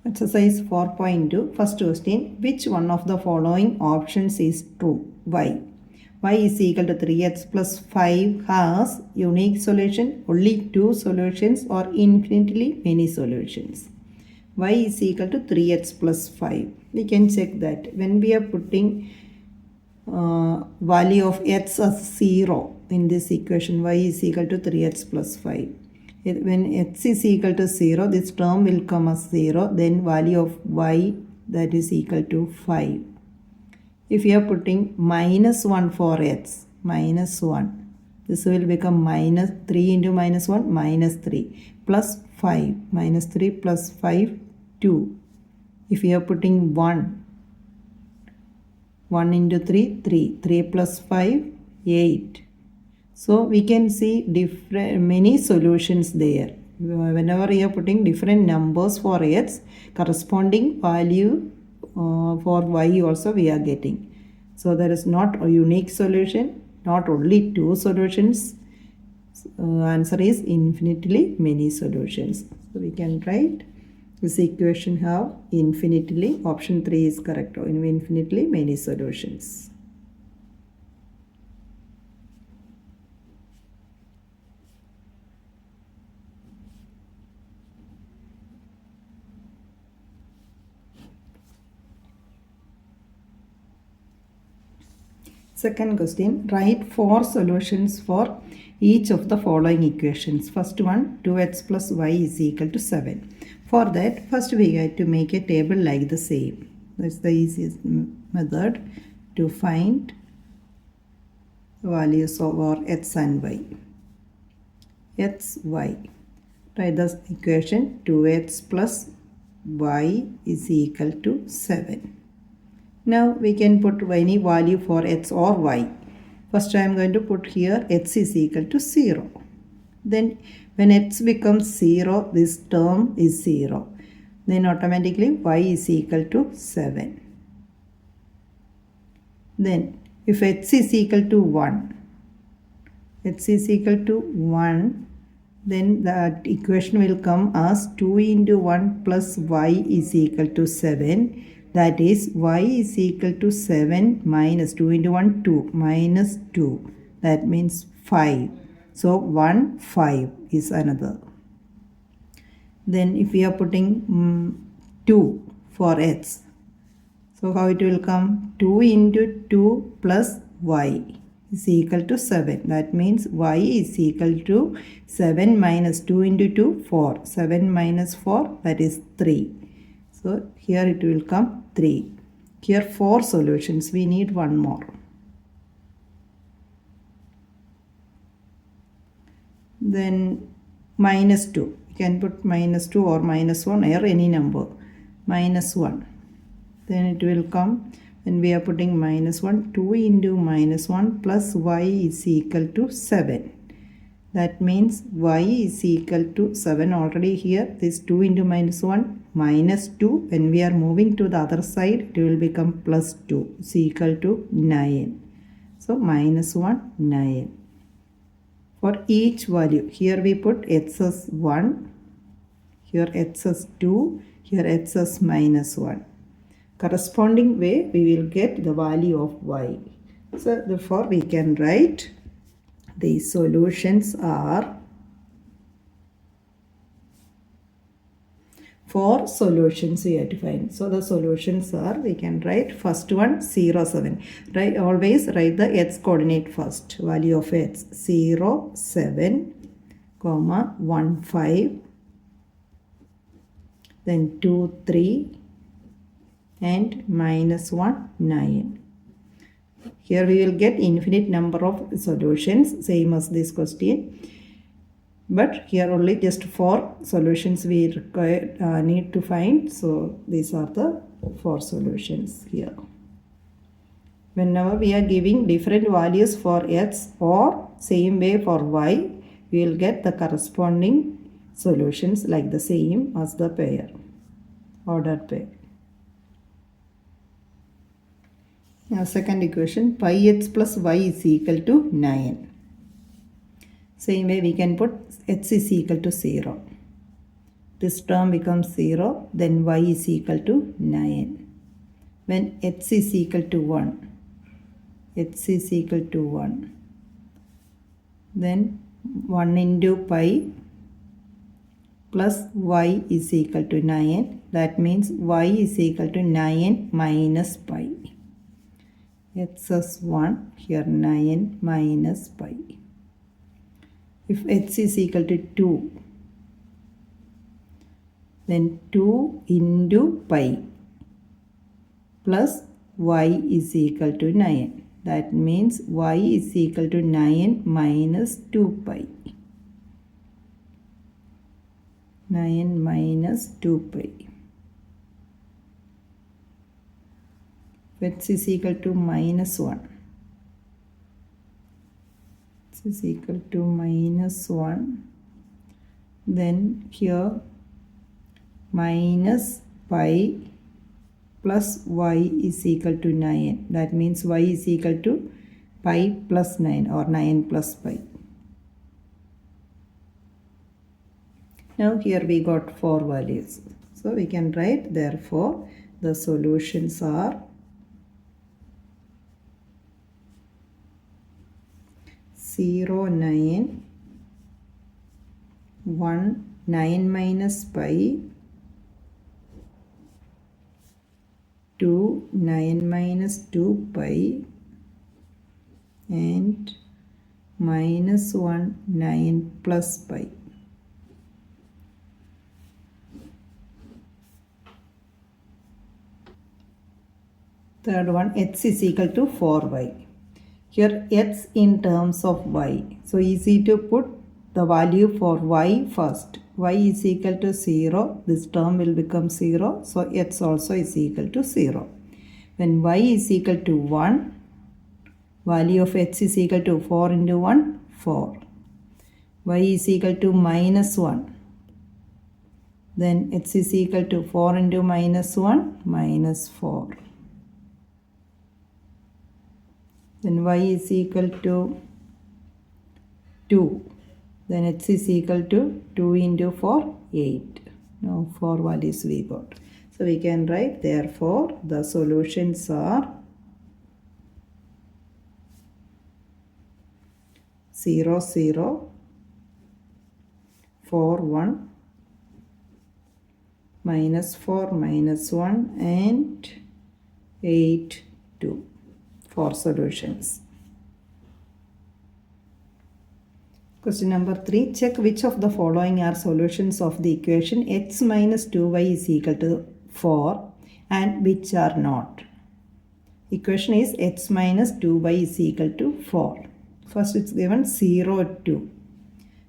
Exercise 4.2. First question. Which one of the following options is true? Y. Y is equal to 3x plus 5 has unique solution, only two solutions, or infinitely many solutions. Y is equal to 3x plus 5. We can check that when we are putting value of x as 0 in this equation, y is equal to 3x plus 5. When x is equal to 0, this term will come as 0, then value of y, that is equal to 5. If you are putting minus 1 for x, minus 1, this will become minus 3 into minus 1, minus 3, plus 5, minus 3 plus 5, 2. If you are putting 1 into 3, 3 plus 5, 8. So we can see many solutions there. Whenever you are putting different numbers for x, corresponding value for y also we are getting. So there is not a unique solution, not only two solutions. Answer is infinitely many solutions. So we can write this equation have infinitely, option 3 is correct, infinitely many solutions. Second question, write 4 solutions for each of the following equations. First one, 2x plus y is equal to 7. For that, first we have to make a table like the same. That's the easiest method to find values of our x and y. X, y. Write the equation 2x plus y is equal to 7. Now we can put any value for x or y. First I am going to put here x is equal to 0. Then when x becomes 0, this term is 0. Then automatically y is equal to 7. Then if x is equal to 1, then that equation will come as 2 into 1 plus y is equal to 7. That is y is equal to 7 minus 2 into 1, 2, minus 2. That means 5. So 1, 5 is another. Then if we are putting 2 for x, so how it will come? 2 into 2 plus y is equal to 7. That means y is equal to 7 minus 2 into 2, 4. 7 minus 4, that is 3. So here it will come 3. Here 4 solutions. We need one more. Then minus 2. You can put minus 2 or minus 1 or any number. Minus 1. Then it will come when we are putting minus 1. 2 into minus 1 plus y is equal to 7. That means y is equal to 7 already here. This 2 into minus 1 minus 2. When we are moving to the other side, it will become plus 2 is equal to 9. So minus 1, 9. For each value, here we put x as 1, here x as 2, here x as minus 1. Corresponding way, we will get the value of y. So therefore, we can write the solutions are 4 solutions we have to find. So the solutions are, we can write first one 0, 7. Right, always write the x coordinate first. Value of x 0, 7, comma 1, 5. Then 2, 3 and minus 1, 9. Here we will get infinite number of solutions, same as this question. But here only just 4 solutions we need to find. So these are the 4 solutions here. Whenever we are giving different values for x or same way for y, we will get the corresponding solutions like the same as the pair, ordered pair. Now second equation, pi x plus y is equal to 9. Same way we can put x is equal to 0. this term becomes 0, then y is equal to 9. When x is equal to 1, then 1 into pi plus y is equal to 9. That means y is equal to 9 minus pi. X is 1, here 9 minus pi. If x is equal to 2, then 2 into pi plus y is equal to 9. That means y is equal to 9 minus 2 pi. 9 minus 2 pi. X is equal to minus 1. X is equal to minus 1. Then here minus pi plus y is equal to 9. That means y is equal to pi plus 9 or 9 plus pi. Now here we got 4 values. So we can write, therefore the solutions are 0, 9, 1, 9 minus pi, 2, 9 minus 2 pi, and minus 1, 9 plus pi. Third one, x is equal to 4y. Here x in terms of y. So easy to put the value for y first. Y is equal to 0. This term will become 0. So x also is equal to 0. When y is equal to 1, value of x is equal to 4 into 1, 4. Y is equal to minus 1. Then x is equal to 4 into minus 1, minus 4. Then y is equal to 2. Then x is equal to 2 into 4, 8. Now 4 values we got. So we can write, therefore the solutions are 0, 0, 4, 1, minus 4, minus 1, and 8, 2. 4 solutions. Question number 3. Check which of the following are solutions of the equation x minus 2y is equal to 4 and which are not. Equation is x minus 2y is equal to 4. First it's given 0, 2.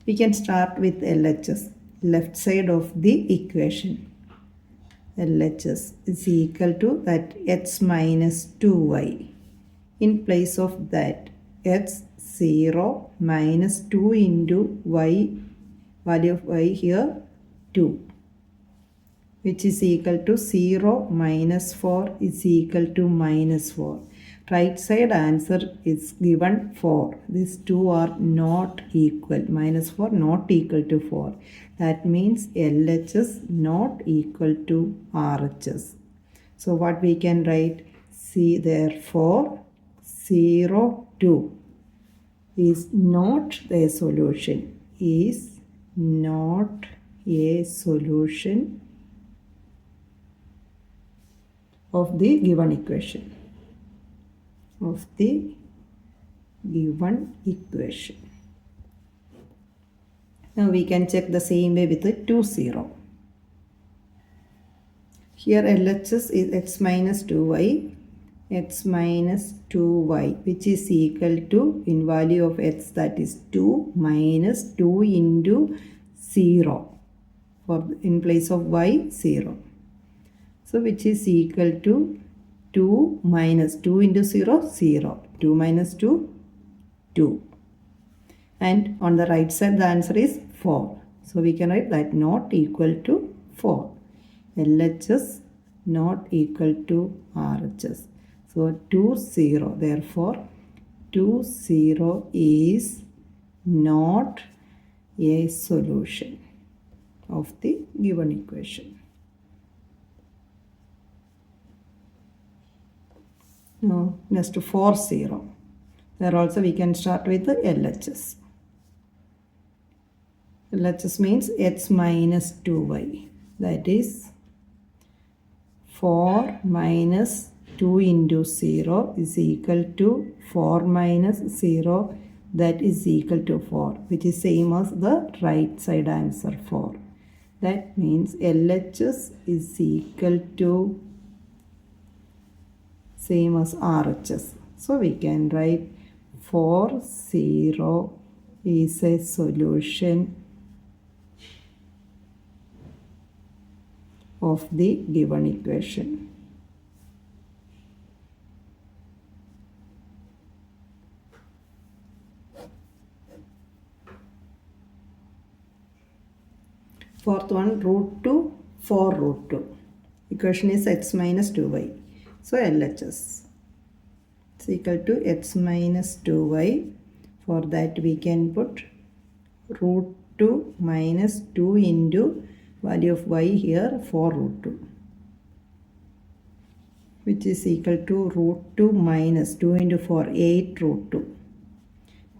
We can start with LHS, left side of the equation. LHS is equal to that x minus 2y. In place of that, x 0 minus 2 into y, value of y here 2, which is equal to 0 minus 4 is equal to minus 4. Right side answer is given 4. These two are not equal. Minus 4 not equal to 4. That means LHS not equal to RHS. So what we can write? See, therefore 0, 2 is not a solution. Is not a solution of the given equation. Of the given equation. Now we can check the same way with the 2, 0. Here LHS is x minus 2y. X minus 2y, which is equal to, in value of x, that is 2 minus 2 into 0. For in place of y, 0. So which is equal to 2 minus 2 into 0, 0. 2 minus 2, 2. And on the right side the answer is 4. So we can write that not equal to 4. LHS not equal to RHS. So 2, 0. Therefore 2, 0 is not a solution of the given equation. Now next for 0. There also we can start with the LHS. LHS means x minus 2y. That is 4 minus 2 into 0 is equal to 4 minus 0, that is equal to 4, which is same as the right side answer 4. That means LHS is equal to same as RHS. So we can write 4, 0 is a solution of the given equation. Fourth one, root 2, 4 root 2. Equation is x minus 2y. So LHS is equal to x minus 2y. For that we can put root 2 minus 2 into value of y here 4 root 2, which is equal to root 2 minus 2 into 4, 8 root 2.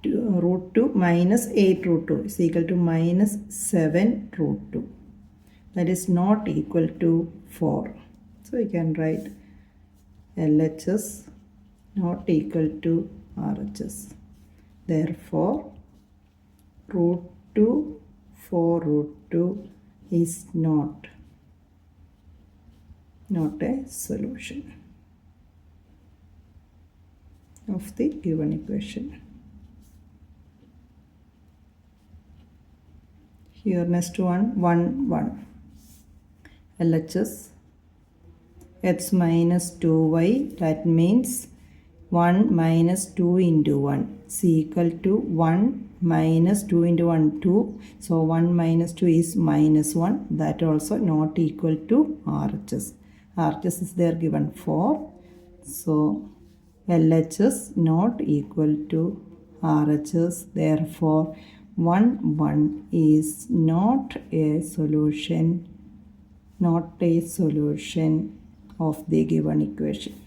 Root 2 minus 8 root 2 is equal to minus 7 root 2. That is not equal to 4. So we can write LHS not equal to RHS. Therefore, root 2, 4 root 2 is not a solution of the given equation. Here next one, 1, 1. LHS x minus 2y, that means 1 minus 2 into 1 is equal to 1 minus 2 into 1, 2. So 1 minus 2 is minus 1. That also not equal to RHS. RHS is there given 4. So LHS not equal to RHS. Therefore 1, 1 is not a solution of the given equation.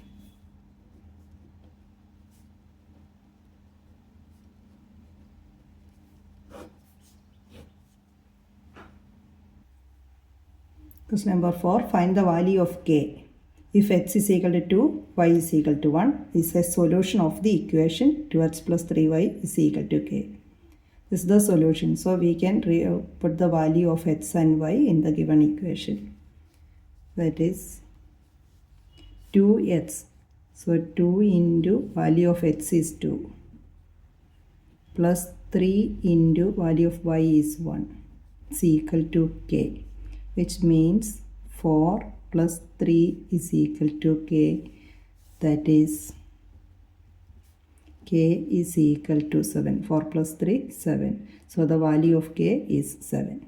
Question number 4. Find the value of k. If x is equal to 2, y is equal to 1 is a solution of the equation 2x plus 3y is equal to k. This is the solution. So we can put the value of x and y in the given equation. That is 2x. So 2 into value of x is 2 plus 3 into value of y is 1 is equal to k, which means 4 plus 3 is equal to k. That is k is equal to 7. 4 plus 3, 7. So the value of k is 7.